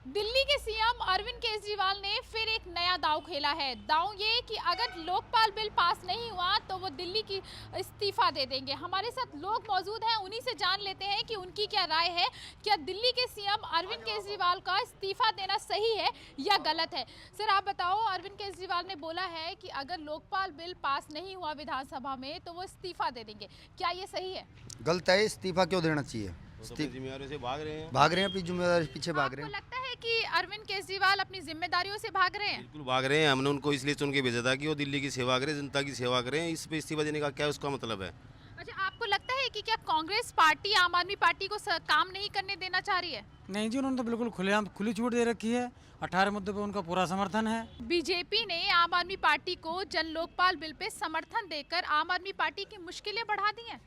दिल्ली के सीएम अरविंद केजरीवाल ने फिर एक नया दांव खेला है। दांव ये कि अगर लोकपाल बिल पास नहीं हुआ तो वो दिल्ली की इस्तीफा दे देंगे। हमारे साथ लोग मौजूद हैं, उन्हीं से जान लेते हैं कि उनकी क्या राय है। क्या दिल्ली के सीएम अरविंद केजरीवाल का इस्तीफा देना सही है या गलत है? सर आप बताओ, अरविंद केजरीवाल ने बोला है कि अगर लोकपाल बिल पास नहीं हुआ विधानसभा में तो वो इस्तीफा दे देंगे, क्या ये सही है? गलत है। इस्तीफा क्यों देना चाहिए? जिम्मेदारी से भाग रहे हैं अपनी जिम्मेदारी पीछे भाग रहे आपको हैं। लगता है कि अरविंद केजरीवाल अपनी जिम्मेदारियों से भाग रहे हैं? बिल्कुल भाग रहे हैं। हमने उनको इसलिए चुन के भेजा था कि वो दिल्ली की सेवा करें, जनता की सेवा करें। इस पे इस्तीफा देने का क्या उसका मतलब है? अच्छा, आपको लगता है कि क्या कांग्रेस पार्टी आम आदमी पार्टी को काम नहीं करने देना चाह रही है? नहीं जी, उन्होंने तो बिल्कुल खुलेआम खुली छूट दे रखी है। 18 मुद्दों पे उनका पूरा समर्थन है। बीजेपी ने आम आदमी पार्टी को जन लोकपाल बिल पे समर्थन देकर आम आदमी पार्टी की मुश्किलें बढ़ा दी हैं।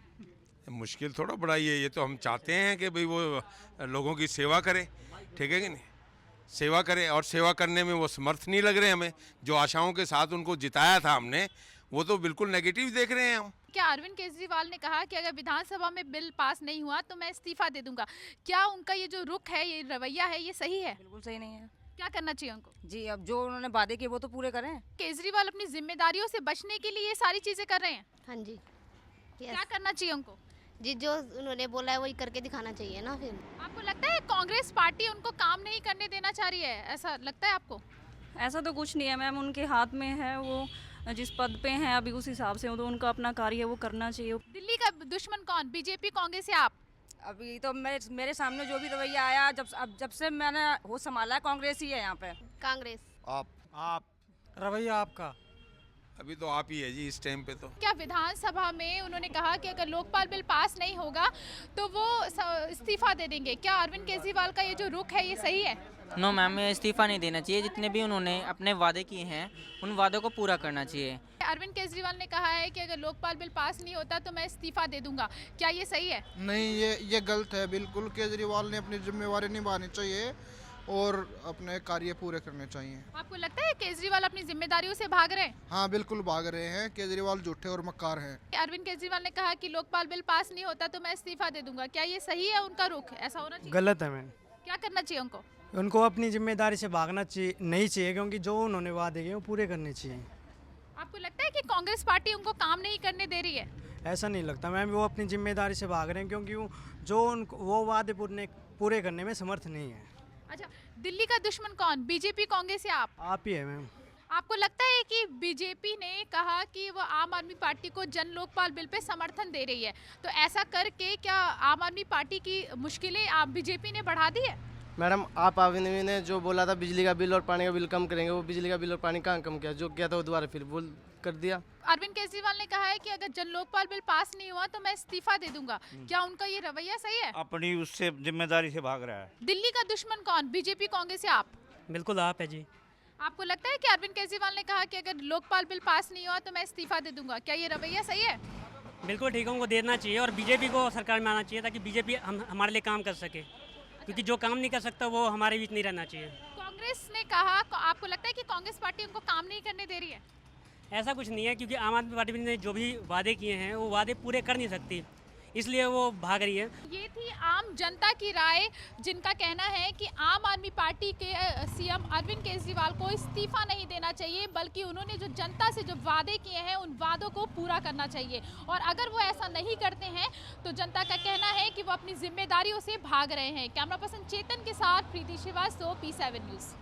मुश्किल थोड़ा बढ़ाई है, ये तो हम चाहते हैं कि भाई वो लोगों की सेवा करे, ठीक है कि नहीं? सेवा करे, और सेवा करने में वो समर्थ नहीं लग रहे हमें। जो आशाओं के साथ उनको जिताया था हमने, वो तो बिल्कुल नेगेटिव देख रहे हैं हम। क्या अरविंद केजरीवाल ने कहा कि अगर विधानसभा में बिल पास नहीं हुआ तो मैं इस्तीफा दे दूंगा, क्या उनका ये जो रुख है, ये रवैया है, ये सही है? बिल्कुल सही नहीं है क्या करना चाहिए उनको? जी। अब जो उन्होंने वादे किए वो तो पूरे करें। केजरीवाल अपनी जिम्मेदारियों से बचने के लिए ये सारी चीजें कर रहे हैं। हाँ जी। क्या करना चाहिए उनको? जी, जो उन्होंने बोला है वही करके दिखाना चाहिए ना। फिर आपको लगता है कांग्रेस पार्टी उनको काम नहीं करने देना चाह रही है, ऐसा लगता है आपको? ऐसा तो कुछ नहीं है मैम, उनके हाथ में है, वो जिस पद पे हैं अभी उस हिसाब से तो उनका अपना कार्य वो करना चाहिए। दिल्ली का दुश्मन कौन, बीजेपी, कांग्रेस या आप? अभी तो मेरे सामने जो भी रवैया आया, जब से मैंने होश संभाला, कांग्रेस ही है यहाँ पे। कांग्रेस। आप रवैया आपका? अभी तो आप ही है जी इस टाइम पे तो। क्या विधानसभा में उन्होंने कहा कि अगर लोकपाल बिल पास नहीं होगा तो वो इस्तीफा दे देंगे, क्या अरविंद केजरीवाल का ये जो रुख है ये सही है? नो मैम, ये इस्तीफा नहीं देना चाहिए। जितने भी उन्होंने अपने वादे किए हैं उन वादों को पूरा करना चाहिए। अरविंद केजरीवाल ने कहा है कि अगर लोकपाल बिल पास नहीं होता तो मैं इस्तीफा दे दूंगा, क्या ये सही है? नहीं, ये गलत है बिल्कुल। केजरीवाल ने अपनी जिम्मेवारी निभानी चाहिए और अपने कार्य पूरे करने चाहिए। आपको लगता है केजरीवाल अपनी जिम्मेदारियों से भाग रहे हैं? हाँ, बिल्कुल भाग रहे हैं। केजरीवाल झूठे और मक्कार हैं। अरविंद केजरीवाल ने कहा कि लोकपाल बिल पास नहीं होता तो मैं इस्तीफा दे दूंगा, क्या ये सही है उनका रुख? ऐसा होना चाहिए? गलत है मैम। क्या करना चाहिए उनको? उनको अपनी जिम्मेदारी से भागना चाहिए नहीं चाहिए, क्योंकि जो उन्होंने वादे किए वो पूरे करने चाहिए। आपको लगता है कि कांग्रेस पार्टी उनको काम नहीं करने दे रही है? ऐसा नहीं लगता मैम, वो अपनी जिम्मेदारी से भाग रहे हैं, क्योंकि जो उनको वो वादे पूरे करने में समर्थ नहीं है। अच्छा, दिल्ली का दुश्मन कौन, बीजेपी, कांग्रेस या आप ही है मैम। आपको लगता है कि बीजेपी ने कहा कि वो आम आदमी पार्टी को जन लोकपाल बिल पे समर्थन दे रही है, तो ऐसा करके क्या आम आदमी पार्टी की मुश्किलें आप बीजेपी ने बढ़ा दी है? मैडम, आप अभी ने जो बोला था बिजली का बिल और पानी का बिल कम करेंगे, वो बिजली का बिल और पानी कहाँ कम किया? जो किया था वो दोबारा फिर बोल कर दिया। अरविंद केजरीवाल ने कहा है कि अगर जन लोकपाल बिल पास नहीं हुआ तो मैं इस्तीफा दे दूंगा, क्या उनका ये रवैया सही है? अपनी उससे जिम्मेदारी से भाग रहा है। दिल्ली का दुश्मन कौन, बीजेपी, कांग्रेस या आप? बिल्कुल आप है जी। आपको लगता है कि अरविंद केजरीवाल ने कहा कि अगर लोकपाल बिल पास नहीं हुआ तो मैं इस्तीफा दे दूंगा, क्या ये रवैया सही है? बिल्कुल ठीक है, उनको देना चाहिए और बीजेपी को सरकार में आना चाहिए, ताकि बीजेपी हमारे लिए काम कर सके, क्योंकि जो काम नहीं कर सकता वो हमारे बीच नहीं रहना चाहिए। कांग्रेस ने कहा, आपको लगता है कि कांग्रेस पार्टी उनको काम नहीं करने दे रही है? ऐसा कुछ नहीं है, क्योंकि आम आदमी पार्टी ने जो भी वादे किए हैं वो वादे पूरे कर नहीं सकती, इसलिए वो भाग रही है। ये थी आम जनता की राय, जिनका कहना है कि आम आदमी पार्टी के सीएम अरविंद केजरीवाल को इस्तीफा नहीं देना चाहिए, बल्कि उन्होंने जो जनता से जो वादे किए हैं उन वादों को पूरा करना चाहिए, और अगर वो ऐसा नहीं करते हैं तो जनता का कहना है कि वो अपनी जिम्मेदारियों से भाग रहे हैं। कैमरा पर्सन चेतन के साथ प्रीति श्रीवास्तव, P7 न्यूज़।